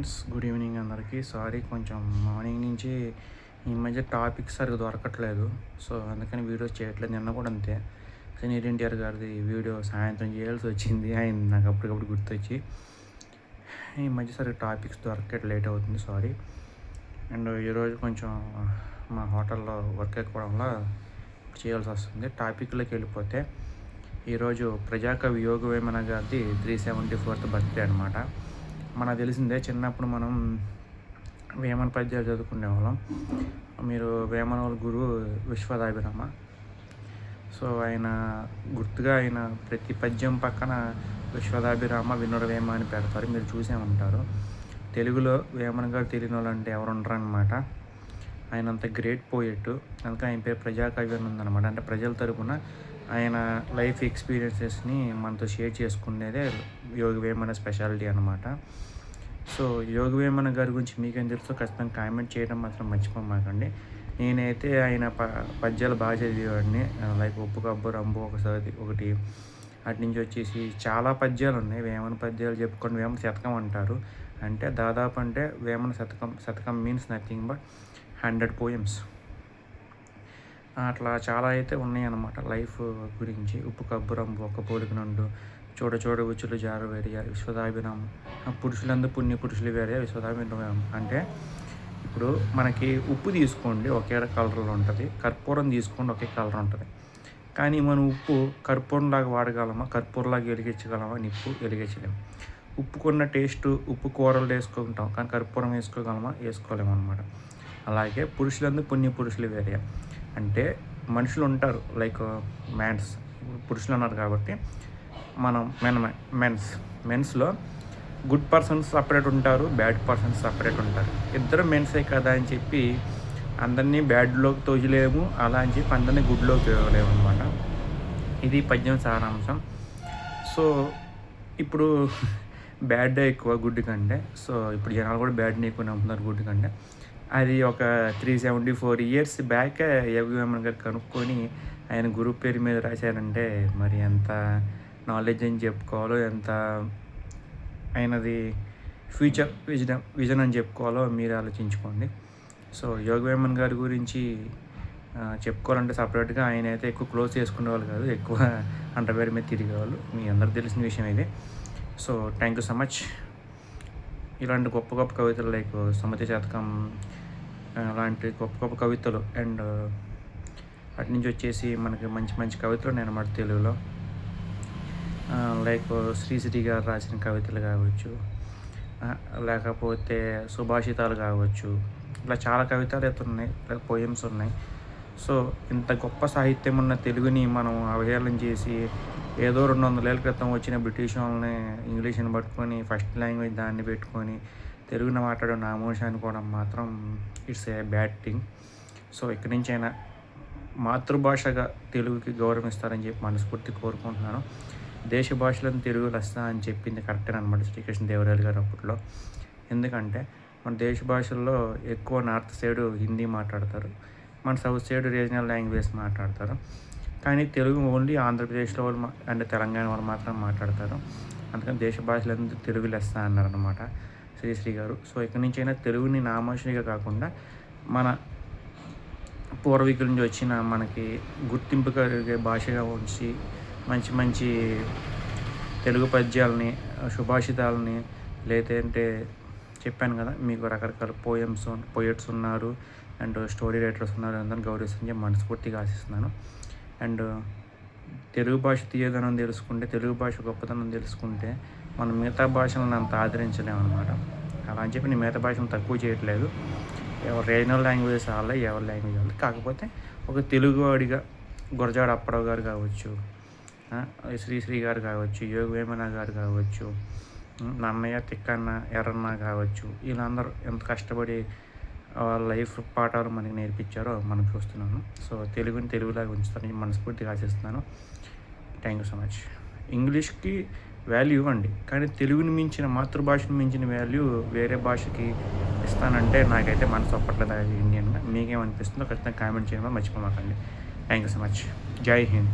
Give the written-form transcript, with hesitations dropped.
Friends, good evening అందరికీ. Sorry, కొంచెం morning నుంచి ఈ మధ్య టాపిక్స్ సరిగ్గా దొరకట్లేదు. సో అందుకని వీడియోస్ చేయట్లేదు. నిన్న కూడా అంతే, సీనియర్ ఎన్టీఆర్ గారిది వీడియో సాయంత్రం చేయాల్సి వచ్చింది. ఆయన నాకు అప్పటికప్పుడు గుర్తొచ్చి ఈ మధ్య సరిగ్గా టాపిక్స్ దొరకట్లేదు, లేట్ అవుతుంది, సారీ. అండ్ ఈరోజు కొంచెం మా హోటల్లో వర్క్ ఎక్కువడం వల్ల చేయాల్సి వస్తుంది. టాపిక్లోకి వెళ్ళిపోతే, ఈరోజు ప్రజాకవి యోగ వేమన గారిది 374th బర్త్డే అనమాట. మనకు తెలిసిందే, చిన్నప్పుడు మనం వేమన పద్యాలు చదువుకునేవాళ్ళం. మీరు వేమన వాళ్ళ గురువు విశ్వదాభిరామ. సో ఆయన గుర్తుగా ఆయన ప్రతి పద్యం పక్కన విశ్వదాభిరామ వినుర వేమ అని పెడతారు, మీరు చూసే ఉంటారు. తెలుగులో వేమన గారు తెలియని వాళ్ళు అంటే ఎవరు ఉండరు అనమాట. ఆయన అంత గ్రేట్ పోయెట్, అందుకే ఆయన పేరు ప్రజాకవి అని ఉందన్నమాట. అంటే ప్రజల తరపున ఆయన లైఫ్ ఎక్స్పీరియన్సెస్ని మనతో షేర్ చేసుకునేదే యోగ వేమన స్పెషాలిటీ అనమాట. సో యోగ వేమన గారి గురించి మీకేం తెలుసో ఖచ్చితంగా కామెంట్ చేయడం మాత్రం మర్చిపోమాకండి. నేనైతే ఆయన పద్యాలు బాగా చదివేవాడిని. లైక్ ఉప్పు కబ్బు రంబు ఒకటి, అటు నుంచి వచ్చేసి చాలా పద్యాలు ఉన్నాయి. వేమన పద్యాలు చెప్పుకొని వేమన శతకం అంటారు. అంటే దాదాపు అంటే వేమన శతకం మీన్స్ నథింగ్ బట్ 100 poems. అట్లా చాలా అయితే ఉన్నాయి అన్నమాట లైఫ్ గురించి. ఉప్పు కబ్బు రంబు ఒక్క పోలిక నుండు, చూడ చూడ ఉచ్చులు జారు వేరియా విశ్వదాభిరామం, పురుషులందు పుణ్య పురుషులు వేరియా విశ్వదాభిరామం. అంటే ఇప్పుడు మనకి ఉప్పు తీసుకోండి, ఒకే కలర్లో ఉంటుంది. కర్పూరం తీసుకోండి, ఒకే కలర్ ఉంటుంది. కానీ మనం ఉప్పు కర్పూరంలాగా వాడగలమా? కర్పూరంలాగా వెలిగించగలమా? నిప్పు వెలిగించలేము. ఉప్పుకున్న టేస్ట్ ఉప్పు కూరలు వేసుకుంటాం, కానీ కర్పూరం వేసుకోగలమా? వేసుకోలేము అనమాట. అలాగే పురుషులందు పుణ్య పురుషులు వేరే, అంటే మనుషులు ఉంటారు, లైక్ మ్యాన్స్, పురుషులు ఉన్నారు కాబట్టి మనం మెన్స్లో గుడ్ పర్సన్స్ సపరేట్ ఉంటారు, బ్యాడ్ పర్సన్స్ సపరేట్ ఉంటారు. ఇద్దరు మెన్సే కదా అని చెప్పి అందరినీ బ్యాడ్లోకి తోజలేము, అలా అని చెప్పి అందరినీ గుడ్లోకి తోయలేము అనమాట. ఇది పద్యం సారాంశం. సో ఇప్పుడు బ్యాడ్ ఎక్కువ గుడ్ కంటే. సో ఇప్పుడు జనాలు కూడా బ్యాడ్ని ఎక్కువ నమ్ముతున్నారు గుడ్ కంటే. అది ఒక 374 years బ్యాక్ యోగ వేమన గారు కనుక్కొని ఆయన గురువు పేరు మీద రాశారంటే మరి ఎంత నాలెడ్జ్ అని చెప్పుకోవాలో, ఎంత ఆయనది ఫ్యూచర్ విజన్ అని చెప్పుకోవాలో మీరు ఆలోచించుకోండి. సో యోగ వేమన గారి గురించి చెప్పుకోవాలంటే సపరేట్గా ఆయన అయితే ఎక్కువ క్లోజ్ చేసుకునేవాళ్ళు కాదు, ఎక్కువ అండర్వేర్ మీద తిరిగేవాళ్ళు. మీ అందరికి తెలిసిన విషయం ఇది. So thank you so much. ఇలాంటి గొప్ప గొప్ప కవితలు లైక్ సుమతి శతకం అలాంటి గొప్ప గొప్ప కవితలు, అండ్ అటు నుంచి వచ్చేసి మనకి మంచి మంచి కవితలు నేను అన్నమాట తెలుగులో. లైక్ శ్రీశ్రీ గారు రాసిన కవితలు కావచ్చు, లేకపోతే సుభాషితాలు కావచ్చు, ఇలా చాలా కవితలు అయితే ఉన్నాయి, పోయమ్స్ ఉన్నాయి. సో ఇంత గొప్ప సాహిత్యం ఉన్న తెలుగుని మనం అవహేళన చేసి ఏదో 200 ఏళ్ళ క్రితం వచ్చిన బ్రిటిష్ వాళ్ళని ఇంగ్లీష్ని పట్టుకొని ఫస్ట్ లాంగ్వేజ్ దాన్ని పెట్టుకొని తెలుగుని మాట్లాడే నామోషి అనుకోవడం మాత్రం it's a bad thing. So ఇక్కడి నుంచి అయినా మాతృభాషగా తెలుగుకి గౌరవం ఇస్తారని చెప్పి మనస్ఫూర్తి కోరుకుంటున్నాను. దేశ భాషలను తెలుగు లెస్స అని చెప్పింది కరెక్టే అనమాట శ్రీకృష్ణదేవరాయలు గారు అప్పట్లో. ఎందుకంటే మన దేశ భాషల్లో ఎక్కువ నార్త్ సైడ్ హిందీ మాట్లాడతారు, మన సౌత్ సైడ్ రీజనల్ లాంగ్వేజ్ మాట్లాడతారు. కానీ తెలుగు ఓన్లీ ఆంధ్రప్రదేశ్లో వాళ్ళు అండ్ తెలంగాణ వాళ్ళు మాత్రం మాట్లాడతారు. అందుకని దేశ భాషలందరూ తెలుగు లెస్స అన్నారనమాట శ్రీశ్రీ గారు. సో ఇక్కడి నుంచి అయినా తెలుగుని నామోషిగా కాకుండా మన పూర్వీకుల నుంచి వచ్చిన మనకి గుర్తింపు కలిగే భాషగా ఉంచి మంచి మంచి తెలుగు పద్యాలని, సుభాషితాలని, లేదంటే చెప్పాను కదా మీకు రకరకాల పోయెట్స్ ఉన్నారు అండ్ స్టోరీ రైటర్స్ ఉన్నారు, అందరిని గౌరవిస్తుందని చెప్పి మనస్ఫూర్తిగా ఆశిస్తున్నాను. అండ్ తెలుగు భాష తీయదనం తెలుసుకుంటే, తెలుగు భాష గొప్పతనం తెలుసుకుంటే మనం మిగతా భాషలను అంత ఆదరించలేము అనమాట. అలా అని చెప్పి నేను మిగతా భాషను తక్కువ చేయట్లేదు. ఎవరు రీజనల్ లాంగ్వేజ్ వాళ్ళే, ఎవరి లాంగ్వేజ్ వాళ్ళు. కాకపోతే ఒక తెలుగువాడిగా గురజాడ అప్పారావు గారు కావచ్చు, శ్రీశ్రీ గారు కావచ్చు, యోగ వేమన గారు కావచ్చు, నన్నయ్య తిక్కన్న ఎర్రన్న కావచ్చు, వీళ్ళందరూ ఎంత కష్టపడి వాళ్ళ లైఫ్ పాఠాలు మనకి నేర్పించారో మనం చూస్తున్నాను. సో తెలుగుని తెలుగులాగా ఉంచుతానని మనస్ఫూర్తిగా ఆశిస్తున్నాను. Thank you so much. ఇంగ్లీష్కి వాల్యూ ఇవ్వండి, కానీ తెలుగుని మించిన, మాతృభాషను మించిన వాల్యూ వేరే భాషకి ఇస్తానంటే నాకైతే మనసు ఒప్పట్లేదు. అది ఇండియన్గా మీకేమనిపిస్తుందో ఖచ్చితంగా కామెంట్ చేయడం మర్చిపోమాకండి. Thank you so much. జై హింద్.